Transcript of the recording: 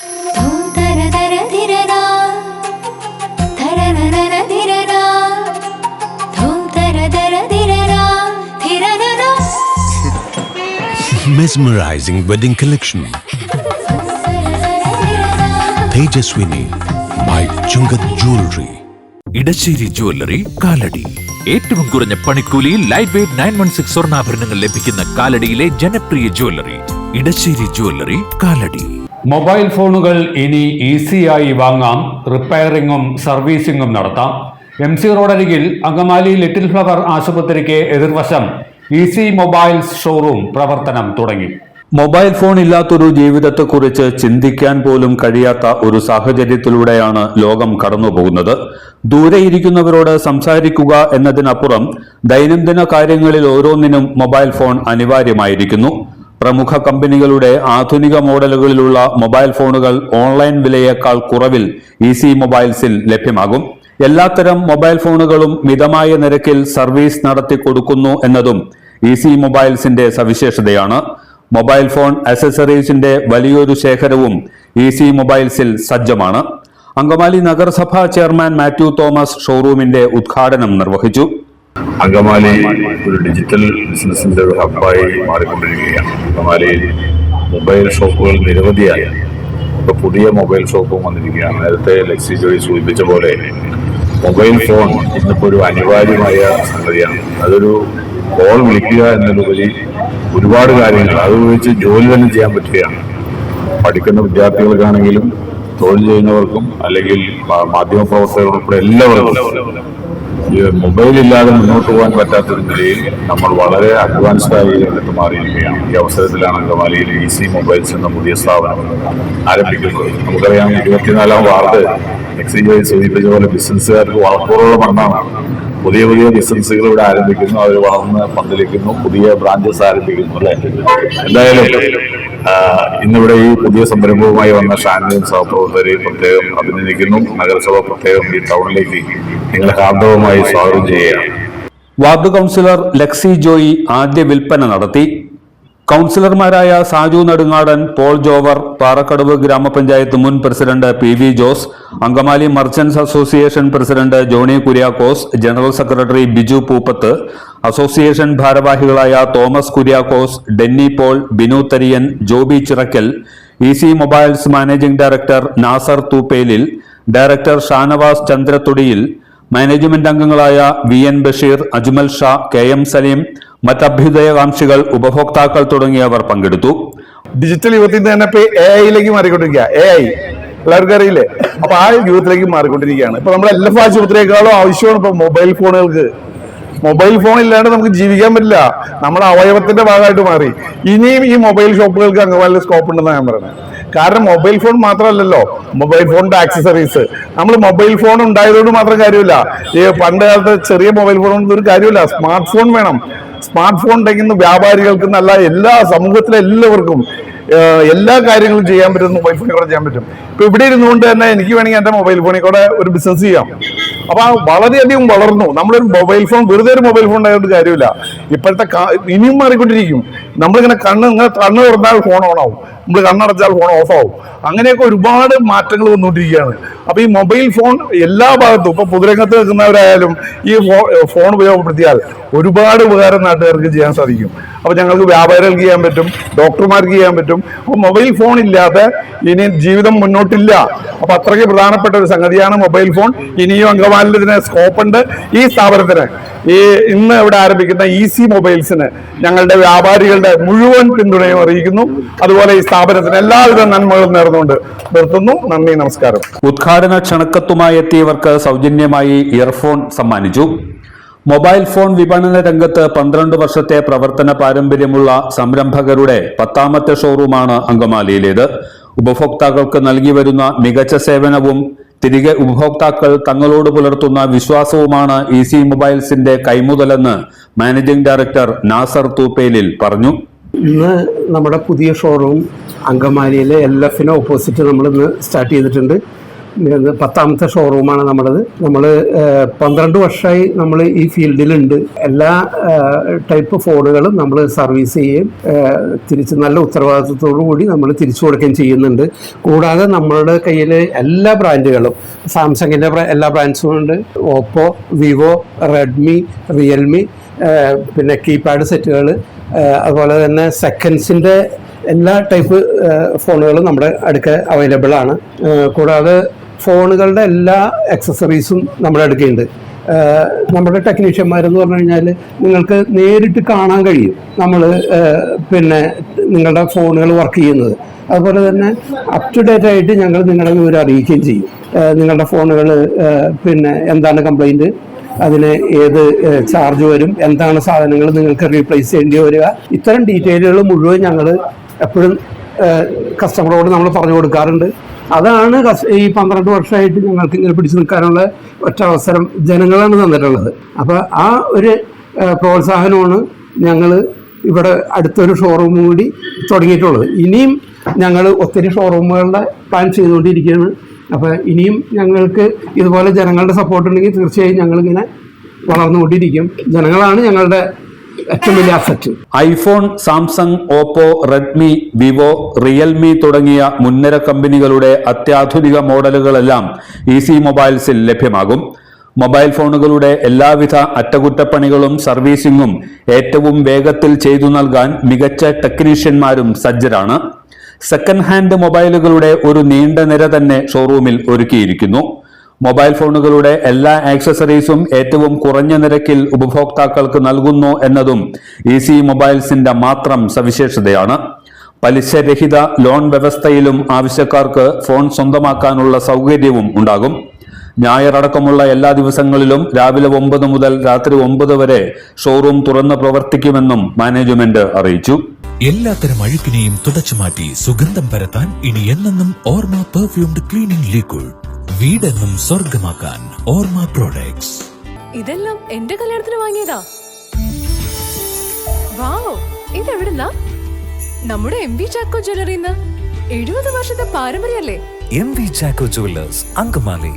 Mesmerizing wedding collection. Tejaswini by Chungat Jewelry. Edasseri jewellery Kalady. ഏറ്റവും കുറഞ്ഞ പണിക്കൂലിയിൽ ലൈറ്റ് വെയ്റ്റ് 916 സ്വർണ്ണാഭരണങ്ങൾ ലഭിക്കുന്ന കാലടിയിലെ ജനപ്രിയ jewellery Edasseri jewellery Kalady. Mobile ഫോണുകൾ ഇനി ഈസിയായി വാങ്ങാം, റിപ്പയറിംഗും സർവീസിംഗും നടത്താം. MC റോഡരികിൽ അങ്കമാലി ലിറ്റിൽ ഫ്ലവർ ആശുപത്രിക്ക് എതിർവശം ഈസി മൊബൈൽസ് ഷോറൂം പ്രവർത്തനം തുടങ്ങി. മൊബൈൽ ഫോൺ ഇല്ലാത്തൊരു ജീവിതത്തെക്കുറിച്ച് ചിന്തിക്കാൻ പോലും കഴിയാത്ത ഒരു സാഹചര്യത്തിലൂടെയാണ് ലോകം കടന്നുപോകുന്നത്. ദൂരെ ഇരിക്കുന്നവരോട് സംസാരിക്കുക എന്നതിനപ്പുറം ദൈനംദിന കാര്യങ്ങളിൽ ഓരോന്നിനും മൊബൈൽ ഫോൺ അനിവാര്യമായിരിക്കുന്നു. പ്രമുഖ കമ്പനികളുടെ ആധുനിക മോഡലുകളിലുള്ള മൊബൈൽ ഫോണുകൾ ഓൺലൈൻ വിലയേക്കാൾ കുറവിൽ ഈസി മൊബൈൽസിൽ ലഭ്യമാകും. എല്ലാത്തരം മൊബൈൽ ഫോണുകളും മിതമായ നിരക്കിൽ സർവീസ് നടത്തി കൊടുക്കുന്നു എന്നതും ഈസി മൊബൈൽസിന്റെ സവിശേഷതയാണ്. മൊബൈൽ ഫോൺ അക്സസറീസിന്റെ വലിയൊരു ശേഖരവും ഈസി മൊബൈൽസിൽ സജ്ജമാണ്. അങ്കമാലി നഗരസഭാ ചെയർമാൻ മാത്യു തോമസ് ഷോറൂമിന്റെ ഉദ്ഘാടനം നിർവഹിച്ചു. അങ്കമാലി ഒരു ഡിജിറ്റൽ ബിസിനസിന്റെ ഒരു ഹബ്ബായി മാറിക്കൊണ്ടിരിക്കുകയാണ്. അങ്കമാലിയിൽ മൊബൈൽ ഷോപ്പുകൾ നിരവധിയായി. ഇപ്പൊ പുതിയ മൊബൈൽ ഷോപ്പും വന്നിരിക്കുകയാണ്. നേരത്തെ ലെക്സി ജോയി സൂചിപ്പിച്ച പോലെ മൊബൈൽ ഫോൺ ഇന്നിപ്പോൾ ഒരു അനിവാര്യമായ സംഗതിയാണ്. അതൊരു കോൾ വിളിക്കുക എന്നതിലുപരി ഒരുപാട് കാര്യങ്ങൾ അത് ഉപയോഗിച്ച് ജോലി തന്നെ ചെയ്യാൻ പറ്റുകയാണ്. പഠിക്കുന്ന വിദ്യാർത്ഥികൾക്കാണെങ്കിലും തൊഴിൽ ചെയ്യുന്നവർക്കും അല്ലെങ്കിൽ മാധ്യമ പ്രവർത്തകർ ഉൾപ്പെടെ എല്ലാവർക്കും ഈ മൊബൈൽ ഇല്ലാതെ മുന്നോട്ട് പോകാൻ പറ്റാത്തൊരു നിലയിൽ നമ്മൾ വളരെ അഡ്വാൻസ്ഡായി രംഗത്ത് മാറിയിരിക്കുകയാണ്. ഈ അവസരത്തിലാണ് അങ്കമാലിയിൽ ഈസി മൊബൈൽസ് എന്ന പുതിയ സ്ഥാപനം ആരംഭിക്കുന്നത്. നമുക്കറിയാം 24-ാം വാർഡ് എക്സിജോയി സൂചിപ്പിച്ച പോലെ ബിസിനസ്സുകാർക്ക് വളർത്തോളം മണ്ണാണ്. പുതിയ പുതിയ ബിസിനസ്സുകൾ ഇവിടെ ആരംഭിക്കുന്നു, അവർ വളർന്ന് പന്തലിക്കുന്നു, പുതിയ ബ്രാഞ്ചസ് ആരംഭിക്കുന്നു. അല്ലെ, എന്തായാലും ഇന്നിവിടെ ഈ പുതിയ സംരംഭവുമായി വന്ന ഷാനിയും സഹപ്രവർത്തകരെയും പ്രത്യേകം അഭിനന്ദിക്കുന്നു. നഗരസഭ പ്രത്യേകം ഈ ടൗണിലേക്ക് നിങ്ങളെ ഹാർദവമായി സ്വാഗതം ചെയ്യുകയാണ്. വാർഡ് കൗൺസിലർ ലെക്സി ജോയി ആദ്യ വിൽപ്പന നടത്തി. കൗൺസിലർമാരായ സാജു നെടുങ്ങാടൻ, പോൾ ജോവർ, പാറക്കടവ് ഗ്രാമപഞ്ചായത്ത് മുൻ president PV Jose, Angamaly merchants association president Johny Kuriakose, general secretary Biju Poopath, association ഭാരവാഹികളായ Thomas Kuriakose, Denny Paul, Binu Thariyan, Joby Chirakkal, easy mobiles managing director Nasar Thoopelil, director Shanavas Chandrathudiyil, management അംഗങ്ങളായ VN ബഷീർ, അജ്മൽ ഷാ, KM സലീം, മറ്റഭ്യുദയകാംക്ഷികൾ, ഉപഭോക്താക്കൾ തുടങ്ങിയവർ പങ്കെടുത്തു. ഡിജിറ്റൽ യുഗത്തിൽ തന്നെ ഇപ്പൊ AI മാറിക്കൊണ്ടിരിക്കുക. AI എല്ലാവർക്കും അറിയില്ലേ? അപ്പൊ ആ യുഗത്തിലേക്ക് മാറിക്കൊണ്ടിരിക്കുകയാണ്. ഇപ്പൊ നമ്മുടെ എല്ലാ ആശുപത്രിയേക്കാളും ആവശ്യമാണ് ഇപ്പൊ മൊബൈൽ ഫോണുകൾക്ക്. മൊബൈൽ ഫോൺ ഇല്ലാണ്ട് നമുക്ക് ജീവിക്കാൻ പറ്റില്ല. നമ്മുടെ അവയവത്തിന്റെ ഭാഗമായിട്ട് മാറി. ഇനിയും ഈ മൊബൈൽ ഷോപ്പുകൾക്ക് അങ്കമാലിയിൽ സ്കോപ്പ് ഉണ്ടെന്നാണ് ഞാൻ പറയുന്നത്. കാരണം മൊബൈൽ ഫോൺ മാത്രമല്ലല്ലോ, മൊബൈൽ ഫോണിന്റെ ആക്സസറീസ്. നമ്മൾ മൊബൈൽ ഫോൺ ഉണ്ടായതുകൊണ്ട് മാത്രം കാര്യമില്ല. ഈ പണ്ട് കാലത്ത് ചെറിയ മൊബൈൽ ഫോൺ കൊണ്ട് ഒരു കാര്യമില്ല. സ്മാർട്ട് ഫോൺ വേണം. സ്മാർട്ട് ഫോൺ ഉണ്ടെങ്കിൽ വ്യാപാരികൾക്ക് നല്ല എല്ലാ സമൂഹത്തിലെ എല്ലാവർക്കും എല്ലാ കാര്യങ്ങളും ചെയ്യാൻ പറ്റും. മൊബൈൽ ഫോണിൽ കൂടെ ചെയ്യാൻ പറ്റും. ഇപ്പൊ ഇവിടെ ഇരുന്നുകൊണ്ട് തന്നെ എനിക്ക് വേണമെങ്കിൽ എന്റെ മൊബൈൽ ഫോണിൽ കൂടെ ഒരു ബിസിനസ് ചെയ്യാം. അപ്പൊ വളരെയധികം വളർന്നു. നമ്മളൊരു മൊബൈൽ ഫോൺ വെറുതെ ഒരു മൊബൈൽ ഫോൺ ഉണ്ടായതുകൊണ്ട് കാര്യമില്ല. ഇപ്പോഴത്തെ ഇനിയും മാറിക്കൊണ്ടിരിക്കും. നമ്മളിങ്ങനെ കണ്ണ് തുറന്നാൽ ഫോൺ ഓൺ ആവും, നമ്മൾ കണ്ണടച്ചാൽ ഫോൺ ഓഫ് ആവും. അങ്ങനെയൊക്കെ ഒരുപാട് മാറ്റങ്ങൾ വന്നുകൊണ്ടിരിക്കുകയാണ്. അപ്പൊ ഈ മൊബൈൽ ഫോൺ എല്ലാ ഭാഗത്തും ഇപ്പൊ പൊതുരംഗത്ത് നിൽക്കുന്നവരായാലും ഈ ഫോൺ ഉപയോഗപ്പെടുത്തിയാൽ ഒരുപാട് ഉപകാരം നാട്ടുകാർക്ക് ചെയ്യാൻ സാധിക്കും. അപ്പൊ ഞങ്ങൾക്ക് വ്യാപാരികൾക്ക് ചെയ്യാൻ പറ്റും, ഡോക്ടർമാർക്ക് ചെയ്യാൻ പറ്റും. അപ്പൊ മൊബൈൽ ഫോൺ ഇല്ലാതെ ഇനി ജീവിതം മുന്നോട്ടില്ല. അപ്പൊ അത്രയ്ക്ക് പ്രധാനപ്പെട്ട ഒരു സംഗതിയാണ് മൊബൈൽ ഫോൺ. ഇനിയും അങ്കമാലിൽ ഇതിന് സ്കോപ്പ് ഉണ്ട്. ഈ സ്ഥാപനത്തിന് ഇന്ന് ഇവിടെ ആരംഭിക്കുന്ന ഈസി മൊബൈൽസിന് ഞങ്ങളുടെ വ്യാപാരികളുടെ മുഴുവൻ പിന്തുണയും അറിയിക്കുന്നു. അതുപോലെ ഈ സ്ഥാപനത്തിന് എല്ലാവിധ നന്മകളും നേർന്നുകൊണ്ട് നിർത്തുന്നു. നന്ദി, നമസ്കാരം. ഉദ്ഘാടന ക്ഷണക്കത്തുമായി എത്തിയവർക്ക് സൗജന്യമായി ഇയർഫോൺ സമ്മാനിച്ചു. മൊബൈൽ ഫോൺ വിപണന രംഗത്ത് 12 വർഷത്തെ പ്രവർത്തന പാരമ്പര്യമുള്ള സംരംഭകരുടെ 10ാമത്തെ ഷോറൂമാണ് അങ്കമാലിയിലേത്. ഉപഭോക്താക്കൾക്ക് നൽകി വരുന്ന മികച്ച സേവനവും തിരികെ ഉപഭോക്താക്കൾ തങ്ങളോട് പുലർത്തുന്ന വിശ്വാസവുമാണ് ഈസി മൊബൈൽസിന്റെ കൈമുതലെന്ന് മാനേജിംഗ് ഡയറക്ടർ നാസർ തൂപ്പേലിൽ പറഞ്ഞു. ഇന്ന് നമ്മുടെ പുതിയ ഷോറൂം അങ്കമാലിയിലെ LF ഓപ്പോസിറ്റ് നമ്മൾ ഇന്ന് സ്റ്റാർട്ട് ചെയ്തിട്ടുണ്ട്. 10ാമത്തെ ഷോറൂമാണ് നമ്മളത്. നമ്മൾ 12 വർഷമായി നമ്മൾ ഈ ഫീൽഡിലുണ്ട്. എല്ലാ ടൈപ്പ് ഫോണുകളും നമ്മൾ സർവീസ് ചെയ്യുകയും തിരിച്ച് നല്ല ഉത്തരവാദിത്വത്തോടു കൂടി നമ്മൾ തിരിച്ചു കൊടുക്കുകയും ചെയ്യുന്നുണ്ട്. കൂടാതെ നമ്മളുടെ കയ്യിൽ എല്ലാ ബ്രാൻഡുകളും, സാംസങ്ങിൻ്റെ എല്ലാ ബ്രാൻഡ്സും ഉണ്ട്. ഓപ്പോ, വിവോ, റെഡ്മി, റിയൽമി, പിന്നെ കീപാഡ് സെറ്റുകൾ, അതുപോലെ തന്നെ സെക്കൻഡ്സിൻ്റെ എല്ലാ ടൈപ്പ് ഫോണുകളും നമ്മുടെ അടുക്ക അവൈലബിൾ ആണ്. കൂടാതെ ഫോണുകളുടെ എല്ലാ അക്സസറീസും നമ്മുടെ അടുക്കയുണ്ട്. നമ്മുടെ ടെക്നീഷ്യന്മാരെന്ന് പറഞ്ഞു കഴിഞ്ഞാൽ നിങ്ങൾക്ക് നേരിട്ട് കാണാൻ കഴിയും നമ്മൾ പിന്നെ നിങ്ങളുടെ ഫോണുകൾ വർക്ക് ചെയ്യുന്നത്. അതുപോലെ തന്നെ അപ് ടു ഡേറ്റ് ആയിട്ട് ഞങ്ങൾ നിങ്ങളെ വിവരം അറിയിക്കുകയും ചെയ്യും. നിങ്ങളുടെ ഫോണുകൾ പിന്നെ എന്താണ് കംപ്ലൈൻറ്റ്, അതിന് ഏത് ചാർജ് വരും, എന്താണ് സാധനങ്ങൾ നിങ്ങൾക്ക് റീപ്ലേസ് ചെയ്യേണ്ടി വരിക, ഇത്തരം ഡീറ്റെയിലുകൾ മുഴുവൻ ഞങ്ങൾ എപ്പോഴും കസ്റ്റമറോട് നമ്മൾ പറഞ്ഞു കൊടുക്കാറുണ്ട്. അതാണ് ഈ 12 വർഷമായിട്ട് ഞങ്ങൾക്ക് ഇങ്ങനെ പിടിച്ചു നിൽക്കാനുള്ള ഒറ്റ അവസരം ജനങ്ങളാണ് തന്നിട്ടുള്ളത്. അപ്പോൾ ആ ഒരു പ്രോത്സാഹനമാണ് ഞങ്ങൾ ഇവിടെ അടുത്തൊരു ഷോറൂം കൂടി തുടങ്ങിയിട്ടുള്ളത്. ഇനിയും ഞങ്ങൾ ഒത്തിരി ഷോറൂമുകളുടെ പ്ലാൻ ചെയ്തുകൊണ്ടിരിക്കുകയാണ്. അപ്പോൾ ഇനിയും ഞങ്ങൾക്ക് ഇതുപോലെ ജനങ്ങളുടെ സപ്പോർട്ട് ഉണ്ടെങ്കിൽ തീർച്ചയായും ഞങ്ങളിങ്ങനെ വളർന്നുകൊണ്ടിരിക്കും. ജനങ്ങളാണ് ഞങ്ങളുടെ ഏറ്റവും വലിയ asset. IPhone, Samsung, Oppo, Redmi, Vivo, Realme തുടങ്ങിയ മുൻനിര കമ്പനികളുടെ അത്യാധുനിക മോഡലുകളെല്ലാം ഈസി മൊബൈൽസിൽ ലഭ്യമാകും. മൊബൈൽ ഫോണുകളുടെ എല്ലാവിധ അറ്റകുറ്റപ്പണികളും സർവീസിംഗും ഏറ്റവും വേഗത്തിൽ ചെയ്തു നൽകാൻ മികച്ച ടെക്നീഷ്യന്മാരും സജ്ജരാണ്. സെക്കൻഡ് ഹാൻഡ് മൊബൈലുകളുടെ ഒരു നീണ്ട നിര തന്നെ ഷോറൂമിൽ ഒരുക്കിയിരിക്കുന്നു. മൊബൈൽ ഫോണുകളുടെ എല്ലാ ആക്സസറീസും ഏറ്റവും കുറഞ്ഞ നിരക്കിൽ ഉപഭോക്താക്കൾക്ക് നൽകുന്നു എന്നതും ഈസി മൊബൈൽസിന്റെ മാത്രം സവിശേഷതയാണ്. പലിശരഹിത ലോൺ വ്യവസ്ഥയിലും ആവശ്യക്കാർക്ക് ഫോൺ സ്വന്തമാക്കാനുള്ള സൗകര്യവും ഉണ്ടാകും. ഞായറടക്കമുള്ള എല്ലാ ദിവസങ്ങളിലും രാവിലെ 9 മുതൽ രാത്രി 9 വരെ ഷോറൂം തുറന്ന് പ്രവർത്തിക്കുമെന്നും മാനേജ്മെന്റ് അറിയിച്ചു. എല്ലാത്തരം അഴുക്കിനെയും തുടച്ചു മാറ്റി സുഗന്ധം പരത്താൻ ഇനി എന്നെന്നും ഓർമ്മ പെർഫ്യൂംഡ് ക്ലീനിംഗ് ലിക്വിഡ്. വീടെന്നും സ്വർഗമാക്കാൻ ഓർമ്മ പ്രോഡക്ട്സ്. ഇതെല്ലാം എന്റെ കല്യാണത്തിന് വാങ്ങിയതാ. വാവ്, ഇതെവിടുന്നാ? നമ്മുടെ MV ചാക്കോ ജ്വല്ലറിന്ന്. 70 വർഷത്തെ പാരമ്പര്യല്ലേ? MV Chacko jewellers, Angamaly.